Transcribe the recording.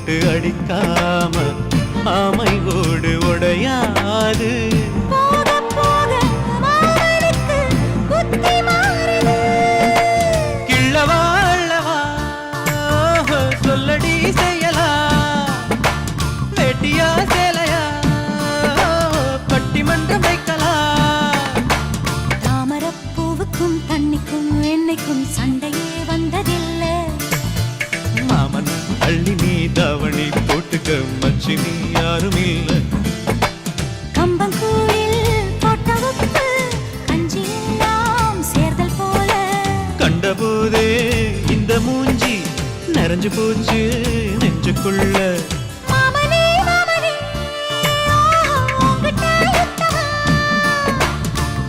போட்டு அடிக்காம ஆமை ஓடு உடையாது. கிள்ளவா அள்ளவா சொல்லடி செய்யலா வேட்டியா சேலையா பட்டிமன்றம் வைக்கலாம். தாமரப்பூவுக்கும் தண்ணிக்கும் எண்ணெய்க்கும் சண்டையே வந்ததில்லை. மாமன் அள்ளி நீ தாவணி போட்டுக்க மச்சி நீ யாரும் இல்ல. கம்பங்கூழில் போட்ட உப்பு கஞ்சி எல்லாம் சேர்தல் போல கண்டபோதே இந்த மூஞ்சி நிறைஞ்சு போச்சு நெஞ்சுக்குள்ள.